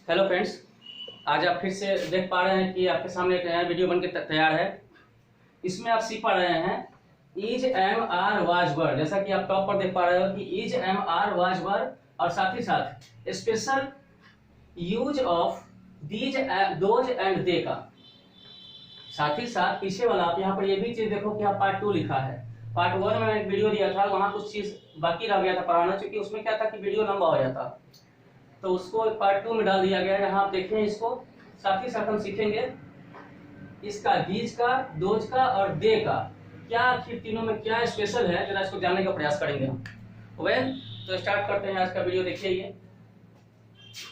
Hello friends, आज आप फिर से देख पा रहे हैं कि आपके सामने एक नया वीडियो बनकर तैयार है। इसमें आप सीख पा रहे हैं is am are was were. जैसा कि आप टॉप पर देख पा रहे हो कि is am are was were, और साथ ही साथ special use of these those and they का। साथ ही साथ पीछे वाला आप यहाँ पर ये भी चीज देखो कि पार्ट 2 लिखा है। पार्ट 1 में एक वीडियो दिया था, वहां कुछ चीज बाकी रह गया था पढ़ाना, क्योंकि उसमें क्या था कि वीडियो लंबा हो जाता, तो उसको पार्ट 2 में डाल दिया गया है। यहाँ आप देखें इसको। साथ ही साथ हम सीखेंगे इसका दीज का, दोज का और दे का क्या, आखिर तीनों में क्या स्पेशल है, जरा इसको जानने का प्रयास करेंगे हम। तो स्टार्ट करते हैं आज का वीडियो। देखिए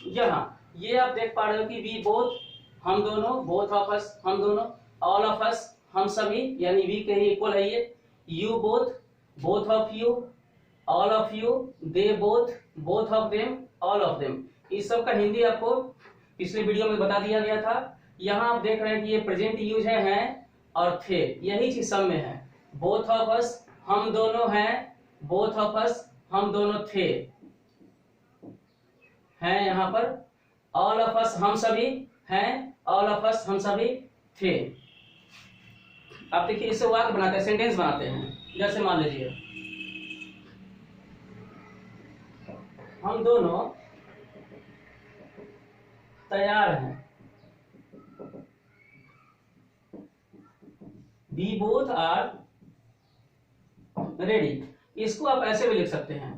यहाँ ये आप देख पा रहे हो कि वी बोथ, हम दोनों, बोथ ऑफ अस, हम दोनों, ऑल ऑफ अस, हम सभी, यानी वी के ही इक्वल है ये। You both, both of you, all of you, they both, both of them, all of them. इस सब का हिंदी आपको पिछले वीडियो में बता दिया गया था। यहाँ आप देख रहे हैं कि ये प्रेजेंट यूज है हैं और थे, यही चीज सब में है। बोथ ऑफ अस, हम दोनों हैं, बोथ ऑफ अस, हम दोनों थे, हैं यहाँ पर। ऑल ऑफ अस, हम सभी हैं, ऑल ऑफ अस, हम सभी थे। आप देखिए इससे वाक्य बनाते हैं, सेंटेंस बनाते हैं। जैसे मान लीजिए हम दोनों तैयार हैं, वी बोथ आर रेडी। इसको आप ऐसे भी लिख सकते हैं,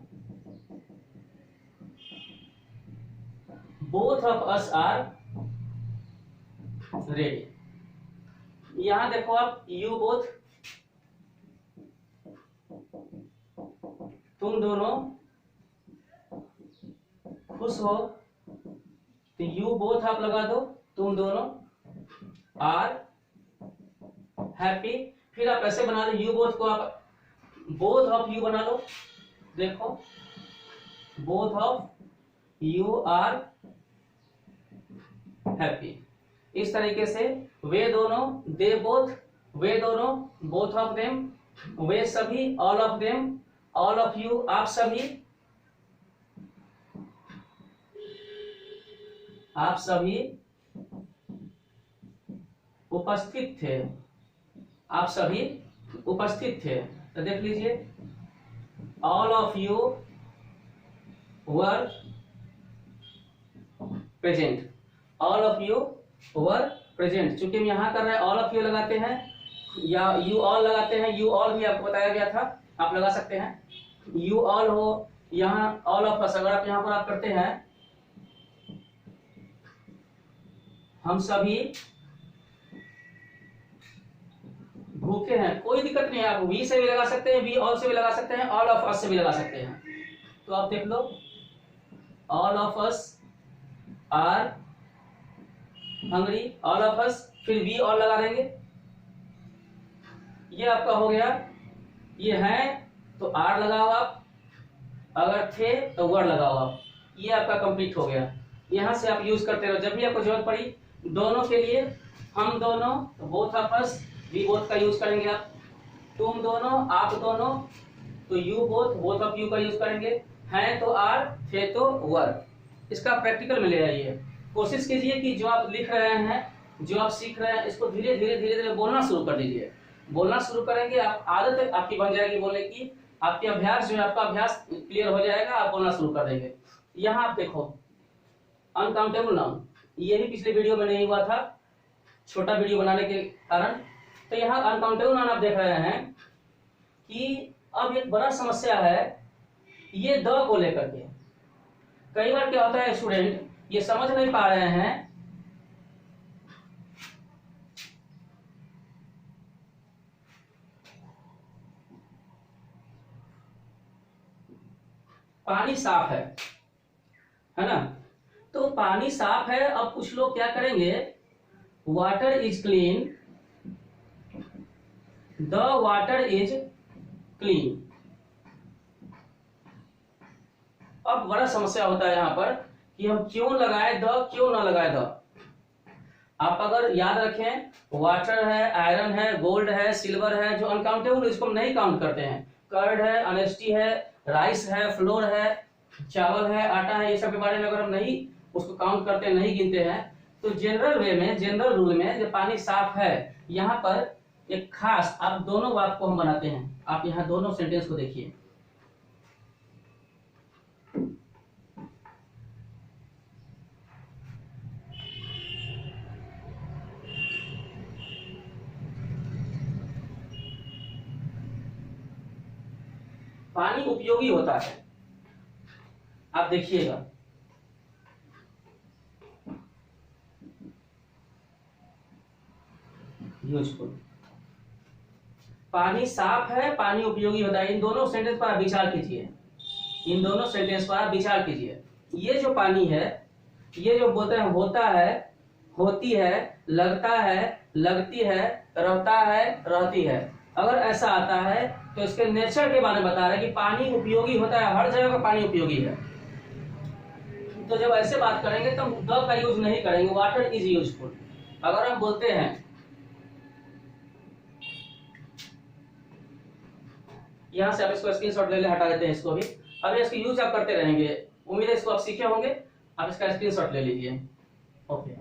both of us are ready. यहां देखो आप, यू बोथ, तुम दोनों खुश हो, तो यू बोथ आप लगा दो, तुम दोनों। आर हैप्पी, फिर आप ऐसे बना दो, यू बोथ को आप बोथ ऑफ यू बना लो। देखो both of you are happy. इस तरीके से वे दोनों, दे बोथ, वे दोनों, बोथ ऑफ देम, वे सभी, all of them, all of you, आप सभी, आप सभी उपस्थित थे, आप सभी उपस्थित थे। तो देख लीजिए, all of you were present, all of you were present. चूंकि हम यहां कर रहे हैं ऑल ऑफ यू लगाते हैं या यू ऑल लगाते हैं, यू ऑल भी आपको बताया गया था, आप लगा सकते हैं। यू ऑल हो, यहाँ ऑल ऑफ अस, अगर आप यहां पर आप करते हैं हम सभी भूखे हैं, कोई दिक्कत नहीं है। आप वी से भी लगा सकते हैं, वी ऑल से भी लगा सकते हैं, ऑल ऑफ अस से भी लगा सकते हैं। तो आप देख लो, all of us are hungry, all of us, फिर वी ऑल लगा देंगे। ये आपका हो गया। ये है तो आर लगाओ आप, अगर थे तो वर लगाओ आप। ये आपका कंप्लीट हो गया। यहां से आप यूज करते रहो, जब भी आपको जरूरत पड़ी। दोनों के लिए हम दोनों, तो both of us, we both का यूज करेंगे आप। तुम दोनों, आप दोनों, तो you both, both of you का यूज करेंगे। हैं तो आर, थे तो वर। इसका प्रैक्टिकल में ले आइए। कोशिश कीजिए कि जो आप लिख रहे हैं, जो आप सीख रहे हैं, इसको धीरे धीरे धीरे धीरे बोलना शुरू कर दीजिए। बोलना शुरू करेंगे, आप आदत आपकी बन जाएगी बोलने की। आपके अभ्यास जो है, आपका अभ्यास क्लियर हो जाएगा, आप बोलना शुरू कर देंगे। यहाँ आप देखो अनकाउंटेबल नाउन, ये भी पिछले वीडियो में नहीं हुआ था, छोटा वीडियो बनाने के कारण। तो यहाँ अनकाउंटेबल नाउन आप देख रहे हैं कि अब एक बड़ा समस्या है ये द को लेकर के। कई बार क्या होता है, स्टूडेंट ये समझ नहीं पा रहे हैं पानी साफ है ना। तो पानी साफ है। अब कुछ लोग क्या करेंगे, water is clean, the water is clean. अब बड़ा समस्या होता है यहाँ पर कि हम क्यों लगाए द, क्यों ना लगाए द। आप अगर याद रखें, वाटर है, आयरन है, गोल्ड है, सिल्वर है, जो अनकाउंटेबल इसको हम नहीं काउंट करते हैं। कर्ड है, ऑनेस्टी है, राइस है, फ्लोर है, चावल है, आटा है, ये सब के बारे में अगर हम नहीं उसको काउंट करते हैं, नहीं गिनते हैं। तो जनरल वे में, जनरल रूल में जब पानी साफ है, यहाँ पर एक खास आप दोनों वाक्य को हम बनाते हैं। आप यहाँ दोनों सेंटेंस को देखिए। पानी उपयोगी होता है, आप देखिएगा। यूजफुल, पानी साफ है, पानी उपयोगी होता है। इन दोनों सेंटेंस पर आप विचार कीजिए, इन दोनों सेंटेंस पर आप विचार कीजिए। ये जो पानी है, ये जो बोलते हैं होता है, होती है, लगता है, लगती है, रहता है, रहती है, अगर ऐसा आता है तो इसके नेचर के बारे में बता रहे हैं कि पानी उपयोगी होता है, हर जगह का पानी उपयोगी है। तो जब ऐसे बात करेंगे तो द का यूज नहीं करेंगे, वाटर इज यूजफुल। अगर हम बोलते हैं, यहां से आप इसको स्क्रीनशॉट ले ले, हटा देते हैं इसको भी। अब इसका यूज आप करते रहेंगे, उम्मीद है इसको आप सीखे होंगे। आप इसका स्क्रीनशॉट ले लीजिए। ओके,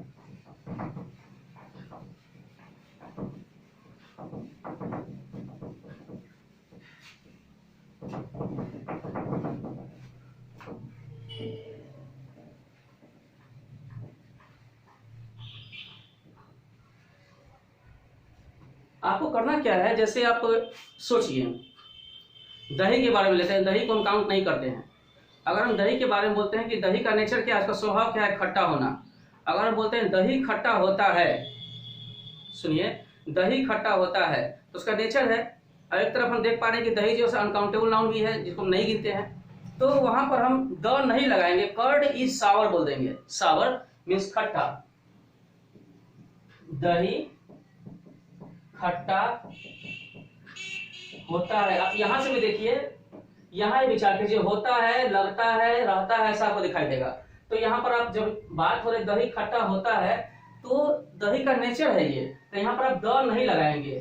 आपको करना क्या है, जैसे आप सोचिए, दही के बारे में लेते हैं। दही को हम काउंट नहीं करते हैं। अगर हम दही के बारे में बोलते हैं कि दही का नेचर क्या है, उसका स्वभाव क्या है, खट्टा होना। अगर हम बोलते हैं दही खट्टा होता है, सुनिए, दही खट्टा होता है तो उसका नेचर है। और एक तरफ हम देख पा रहे हैं कि दही जो है अनकाउंटेबल नाउन भी है, जिसको हम नहीं गिनते हैं। तो वहां पर हम द नहीं लगाएंगे, कर्ड इज सावर बोल देंगे। सावर मीन्स खट्टा, दही खट्टा होता है। आप यहां से भी देखिए, यहां विचार कीजिए, होता है, लगता है, रहता है, ऐसा आपको दिखाई देगा। तो यहाँ पर आप जब बात हो रही दही खट्टा होता है, तो दही का नेचर है ये, तो यहाँ पर आप द नहीं लगाएंगे।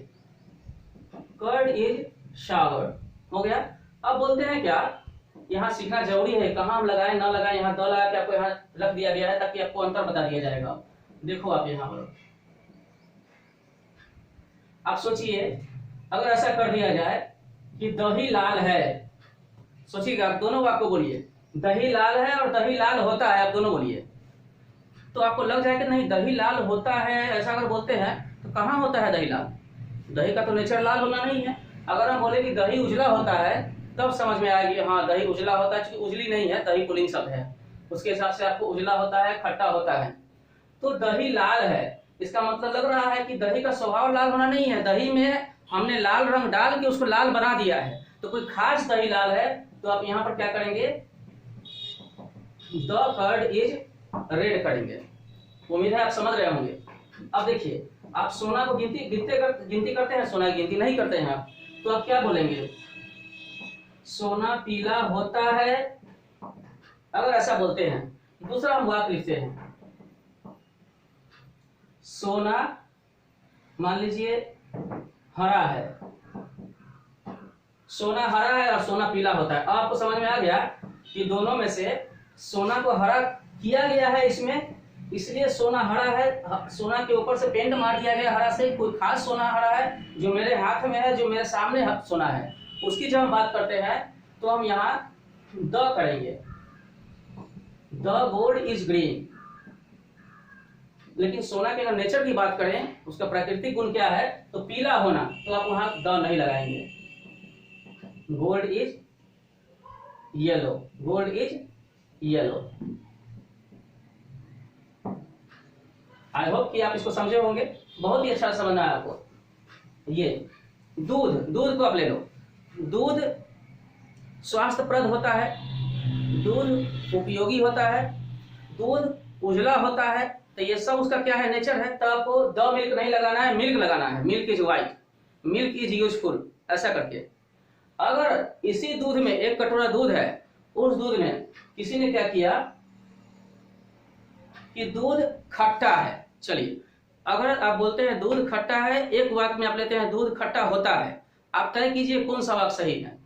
कर्ड इज शावर हो गया। अब बोलते हैं क्या, यहाँ सीखना जरूरी है, कहाँ हम लगाए ना लगाए, यहाँ द लगा के आपको यहाँ रख दिया गया है ताकि आपको अंतर बता दिया जाएगा। देखो आप यहाँ पर आप सोचिए, अगर ऐसा कर दिया जाए कि दही लाल है, सोचिएगा, आप दोनों वाक्य को बोलिए, दही लाल है और दही लाल होता है, आप दोनों बोलिए, तो आपको लग जाएगा नहीं दही लाल होता है। ऐसा अगर बोलते हैं तो कहाँ होता है दही लाल, दही का तो नेचर लाल होना नहीं है। अगर हम बोले कि दही उजला होता है, तब समझ में आएगी हाँ दही उजला होता है, क्योंकि उजली नहीं है, दही पुल्लिंग शब्द है, उसके हिसाब से आपको उजला होता है, खट्टा होता है। तो दही लाल है, इसका मतलब लग रहा है कि दही का स्वभाव लाल होना नहीं है, दही में हमने लाल रंग डाल के उसको लाल बना दिया है। तो कोई खास दही लाल है, तो आप यहाँ पर क्या करेंगे, द कर्ड इज रेड करेंगे। उम्मीद है आप समझ रहे होंगे। अब देखिए, आप सोना को गिनती करते हैं, सोना की गिनती नहीं करते हैं आप, तो आप क्या बोलेंगे, सोना पीला होता है। अगर ऐसा बोलते हैं, दूसरा हम वाक्य लिखते हैं, सोना मान लीजिए हरा है, सोना हरा है और सोना पीला होता है। आपको समझ में आ गया कि दोनों में से सोना को हरा किया गया है इसमें, इसलिए सोना हरा है। सोना के ऊपर से पेंट मार दिया गया हरा से। कोई खास सोना हरा है जो मेरे हाथ में है, जो मेरे सामने सोना है, उसकी जब हम बात करते हैं तो हम यहाँ द करेंगे, द गोल्ड इज ग्रीन। लेकिन सोना के अगर नेचर की बात करें, उसका प्राकृतिक गुण क्या है, तो पीला होना, तो आप वहां द नहीं लगाएंगे। Gold is yellow, gold is yellow. I hope कि आप इसको समझे होंगे, बहुत ही अच्छा समझना है आपको। ये दूध को आप ले लो, दूध स्वास्थ्यप्रद होता है, दूध उपयोगी होता है, दूध उजला होता है, तो ये सब उसका क्या है, नेचर है। तो आपको द मिल्क नहीं लगाना है, मिल्क लगाना है। Milk is white, milk is useful, ऐसा करके। अगर इसी दूध में एक कटोरा दूध है, उस दूध में किसी ने क्या किया कि दूध खट्टा है, चलिए अगर आप बोलते हैं दूध खट्टा है, एक वाक्य में आप लेते हैं दूध खट्टा होता है, आप तय कीजिए कौन सा वाक्य सही है,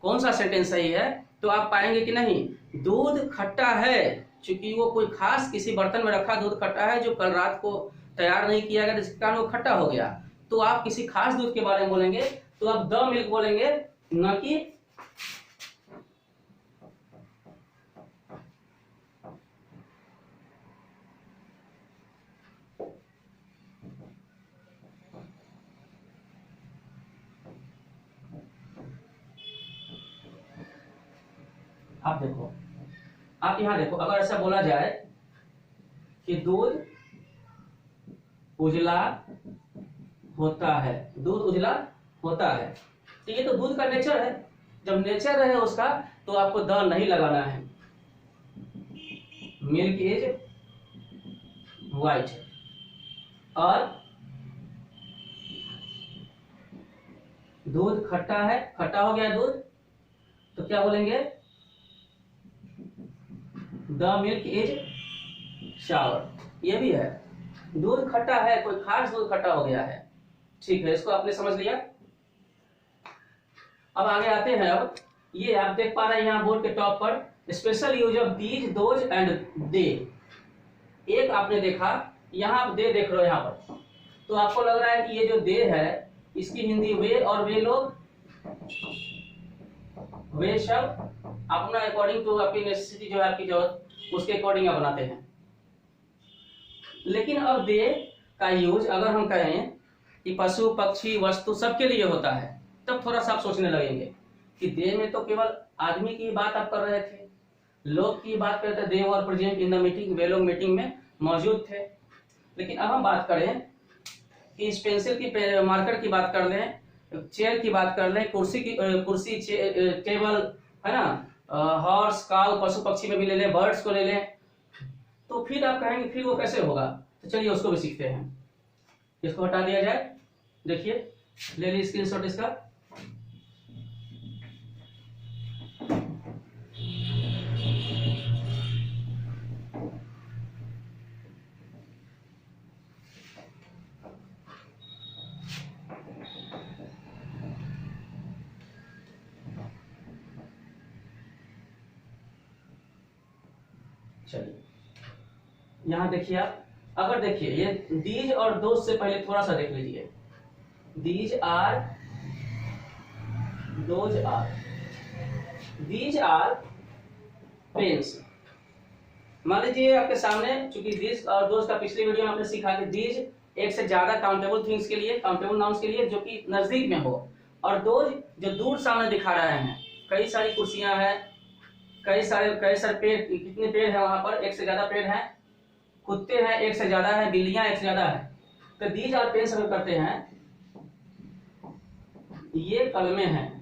कौन सा सेंटेंस सही है। तो आप पाएंगे कि नहीं, दूध खट्टा है, चूंकि वो कोई खास किसी बर्तन में रखा दूध खट्टा है जो कल रात को तैयार नहीं किया गया, जिसके कारण वो खट्टा हो गया। तो आप किसी खास दूध के बारे में बोलेंगे तो आप द मिल्क बोलेंगे, न कि आप देखो, आप यहां देखो, अगर ऐसा बोला जाए कि दूध उजला होता है, दूध उजला होता है, तो ये तो दूध का नेचर है। जब नेचर है उसका तो आपको द नहीं लगाना है। मिल्क इज वाइट, और दूध खट्टा है, खट्टा हो गया दूध, तो क्या बोलेंगे, द मिल्क इज शावर। ये भी है, दूध खट्टा है, कोई खास दूध खट्टा हो गया है। ठीक है, इसको आपने समझ लिया। अब आगे आते हैं। अब ये आप देख पा रहे हैं यहाँ बोर्ड के टॉप पर special use of these, those and दे। एक आपने देखा, यहाँ आप दे देख रहे हो यहाँ पर, तो आपको लग रहा है कि ये जो दे है इसकी हिंदी वे और वे लोग, वे सब अपना अकॉर्डिंग टू आपकी नेसेसिटी जो है, आपकी जरूरत, उसके अकॉर्डिंग आप बनाते हैं। लेकिन अब दे का यूज अगर हम कहें कि पशु पक्षी वस्तु सबके लिए होता है, तब थोड़ा सा आप सोचने लगेंगे कि दे में तो केवल आदमी की बात आप कर रहे थे, लोग की बात करते थे, they were present in the meeting, वे लोग मीटिंग में मौजूद थे। लेकिन अब हम बात करें कि इस पेंसिल की, मार्कर की बात कर लें, चेयर की बात कर लें, कुर्सी की, कुर्सी टेबल है ना, हॉर्स काउ पशु पक्षी में भी ले लें, बर्ड्स को ले लें, तो फिर आप कहेंगे फिर वो कैसे होगा। तो चलिए उसको भी सीखते हैं। इसको हटा दिया जाए, देखिए ले ली स्क्रीनशॉट इसका। चलिए यहां देखिए आप, अगर देखिए ये दीज और दोज से पहले थोड़ा सा देख लीजिए, these are, those are, these are pens. मान लीजिए आपके सामने, चूंकि दीज और दोज का पिछली वीडियो में आपने सीखा कि दीज एक से ज्यादा काउंटेबल थिंग्स के लिए, काउंटेबल नाउन्स के लिए जो कि नजदीक में हो, और दोज जो दूर सामने दिखा रहे हैं। कई सारी कुर्सियां हैं, कई सारे पेड़, कितने पेड़ हैं वहां पर, एक से ज्यादा पेड़ हैं, कुत्ते हैं एक से ज्यादा है, बिल्लियां एक से ज्यादा है। तो दीज आर पेन्स हम करते हैं, ये कलमें हैं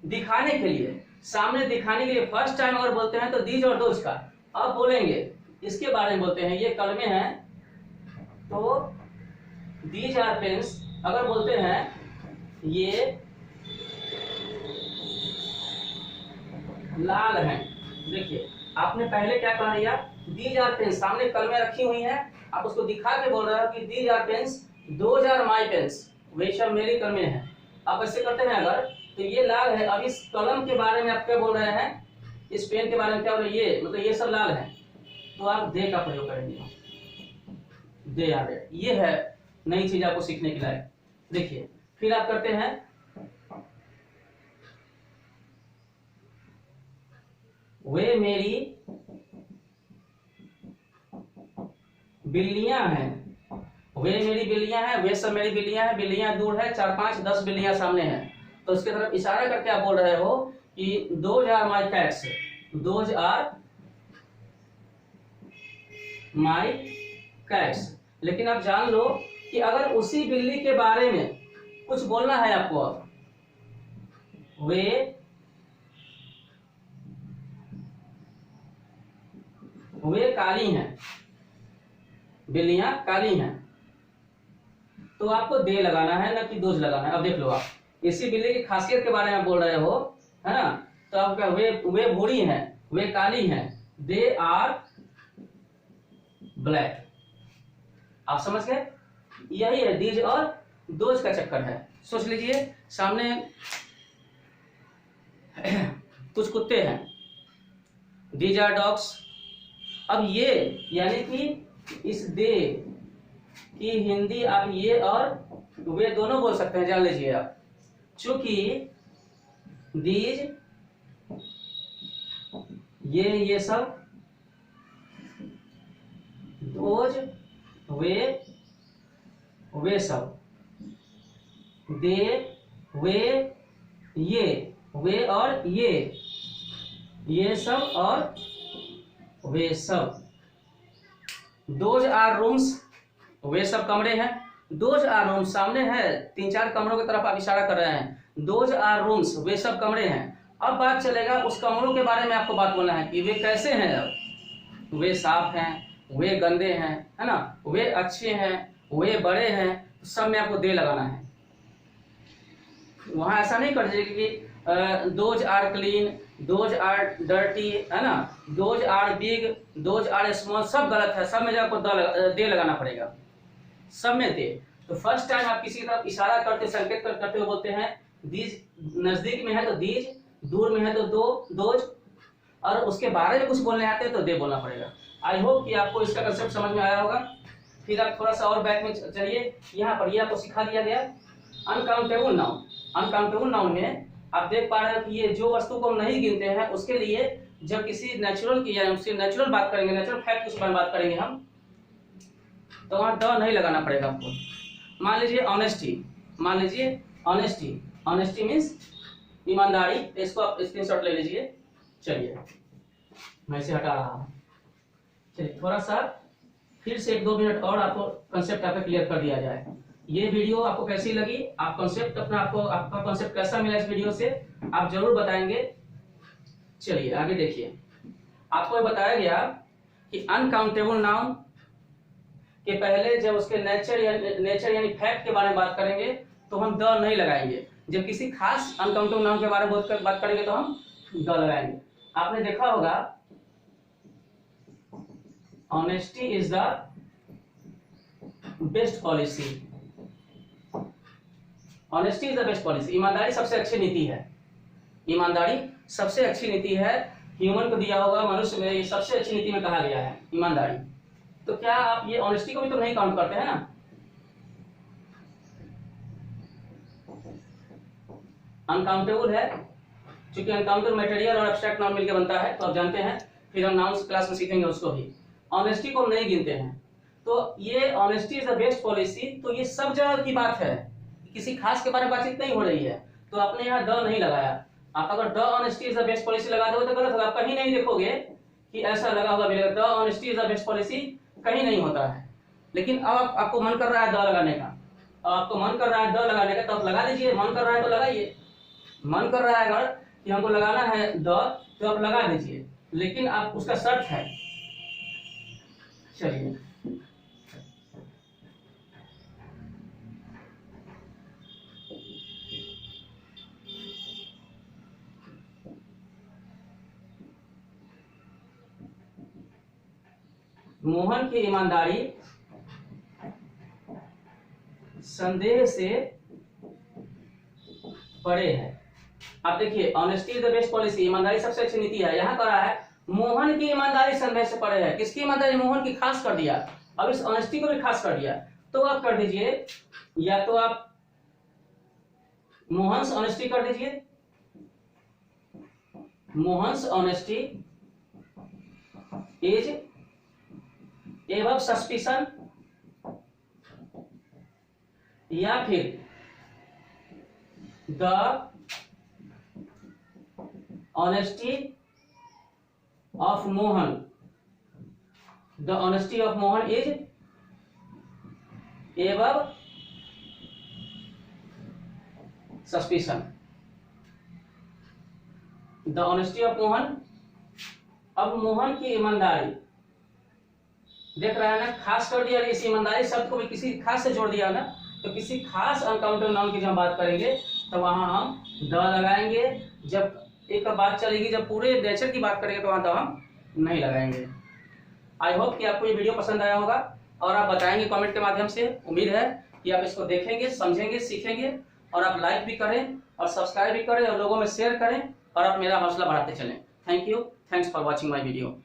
दिखाने के लिए, सामने दिखाने के लिए। फर्स्ट टाइम अगर बोलते हैं तो दीज और दोज का, अब बोलेंगे इसके बारे में बोलते हैं, ये कलमें हैं तो दीज आर पेन्स। अगर बोलते हैं ये लाल हैं, देखिए आपने पहले क्या कह दिया, दीज आर पेन्स, सामने कलमें रखी हुई हैं, आप उसको दिखा के बोल रहे हो कि these are pens, those are my pens, वे सब मेरी कलमें हैं। आप ऐसे करते हैं अगर, तो ये लाल है, अब इस कलम के बारे में आप क्या बोल रहे हैं, इस पेन के बारे में क्या बोल रहे हैं, ये मतलब ये सब लाल है, तो आप दे का प्रयोग करेंगे, दे आर रेड। ये है नई चीज आपको सीखने के लायक। देखिए फिर आप करते हैं, वे मेरी बिल्लियां हैं, वे मेरी बिल्लियां हैं, वे सब मेरी बिल्लियां हैं, बिल्लियां दूर है, 4 5 10 बिल्लियां सामने हैं, तो उसके तरफ इशारा करके आप बोल रहे हो कि those are my cats, those are my cats. लेकिन आप जान लो कि अगर उसी बिल्ली के बारे में कुछ बोलना है आपको, अब वे काली हैं, बिल्लियां काली हैं, तो आपको दे लगाना है, ना कि दोज लगाना है। अब देख लो, आप इसी बिल्ली की खासियत के बारे में बोल रहे हो, है ना, तो आप क्या, वे भूरी हैं, वे काली हैं, दे आर ब्लैक। आप समझ गए, यही है दीज और दोज का चक्कर है। सोच लीजिए सामने कुछ कुत्ते हैं, दीज आर डॉग्स, अब ये यानी कि इस दे की हिंदी आप ये और वे दोनों बोल सकते हैं, जान लीजिए आप। चूंकि दीज ये सब, दोज वे सब, दे वे वे और ये सब और वे सब। दोज आर रूम्स, वे सब कमरे हैं। दोज आर रूम्स सामने है, 3-4 कमरों की तरफ आप इशारा कर रहे हैं। दोज आर रूम्स, वे सब कमरे हैं। अब बात चलेगा उस कमरों के बारे में, आपको बात बोलना है कि वे कैसे हैं। अब वे साफ हैं, वे गंदे हैं, है ना, वे अच्छे हैं, वे बड़े हैं, सब में आपको दे लगाना है। वहां ऐसा नहीं कर दीजिए कि those are clean, those are dirty, है ना, those are big, those are small, सब गलत है। सब में जो आपको दे लगाना पड़ेगा, सब में दे। तो फर्स्ट टाइम आप किसी की तरफ इशारा करते, संकेत करते हुए बोलते हैं दीज, नजदीक में है तो दीज, दूर में है तो दोज, और उसके बारे में कुछ बोलने आते हैं तो दे बोलना पड़ेगा। आई होप कि आपको इसका कंसेप्ट समझ में आया होगा। फिर आप थोड़ा सा और बैक में चलिए, यहाँ पर ये आपको सिखा दिया गया अनकाउंटेबल नाउन। अनकाउंटेबल नाउन में आप देख पा रहे हैं कि ये जो वस्तु को हम नहीं गिनते हैं, उसके लिए जब किसी नेचुरल की या उससे नेचुरल बात करेंगे, नेचुरल फैक्ट के बारे में बात करेंगे हम, तो वहां द नहीं लगाना पड़ेगा आपको। मान लीजिए ऑनेस्टी, मान लीजिए ऑनेस्टी, ऑनेस्टी मीन्स ईमानदारी। इसको आप स्क्रीनशॉट ले लीजिए। चलिए मैं इसे हटा रहा हूँ। चलिए थोड़ा सा फिर से 1-2 मिनट और आपको कंसेप्ट आपका क्लियर कर दिया जाए। ये वीडियो आपको कैसी लगी, आप कंसेप्ट अपना, आपका कंसेप्ट कैसा मिला इस वीडियो से, आप जरूर बताएंगे। चलिए आगे देखिए, आपको बताया गया कि अनकाउंटेबल नाउन के पहले जब उसके नेचर यानी फैक्ट के बारे में बात करेंगे तो हम द नहीं लगाएंगे। जब किसी खास अनकाउंटेबल नाउन के बारे में बात करेंगे तो हम द लगाएंगे। आपने देखा होगा honesty is the best policy, honesty is the best policy. ईमानदारी सबसे अच्छी नीति है, ईमानदारी सबसे अच्छी नीति है। ह्यूमन को दिया होगा, मनुष्य में ये सबसे अच्छी नीति में कहा गया है ईमानदारी। तो क्या आप ये ऑनेस्टी को भी तो नहीं काउंट करते हैं ना? अनकाउंटेबल है, क्योंकि अनकाउंटेबल मटेरियल और एब्स्ट्रैक्ट नाउन मिलकर बनता है, तो आप जानते हैं। फिर हम नाउन्स क्लास में सीखेंगे उसको भी। ऑनेस्टी को हम नहीं गिनते हैं, तो ये honesty is the best policy. तो ये सब जगह की बात है, किसी खास के बारे में बातचीत नहीं हो रही है, तो आपने यहाँ द नहीं लगाया। आप अगर the honesty is the best policy लगा दोगे तो गलत होगा। आप कहीं नहीं देखोगे कि ऐसा लगा हुआ मिलेगा the honesty is the best policy, कहीं नहीं होता है। लेकिन अब आपको मन कर रहा है द लगाने का, अब आपको मन कर रहा है द लगाने का, तो आप लगा दीजिए। मन कर रहा है तो लगाइए, मन कर रहा है अगर कि हमको लगाना है द, तो आप लगा दीजिए, लेकिन आप उसका शर्त है। चलिए मोहन की ईमानदारी संदेह से परे है। आप देखिए honesty is the best policy, ईमानदारी सबसे अच्छी नीति है। यहाँ कह रहा है मोहन की ईमानदारी संदेह से परे है। किसकी ईमानदारी? मोहन की खास कर दिया, अब इस ऑनेस्टी को भी खास कर दिया। तो आप कर दीजिए, या तो आप मोहन्स ऑनेस्टी कर दीजिए, Mohan's honesty is above suspicion, या फिर the honesty of Mohan, the honesty of Mohan is above suspicion. The honesty of Mohan, अब मोहन की ईमानदारी देख रहा है ना, खास कर दिया। इस ईमानदारी शब्द को भी किसी खास से जोड़ दिया ना, तो किसी खास अनकाउंटेबल नाउन की जब बात करेंगे तो वहां हम द लगाएंगे। जब एक बात चलेगी, जब पूरे नेचर की बात करेंगे तो वहां तो हम नहीं लगाएंगे। आई होप कि आपको ये वीडियो पसंद आया होगा और आप बताएंगे कमेंट के माध्यम से। उम्मीद है कि आप इसको देखेंगे, समझेंगे, सीखेंगे, और आप लाइक भी करें और सब्सक्राइब भी करें और लोगों में शेयर करें, और आप मेरा हौसला बढ़ाते चलें। Thank you, thanks for watching my video.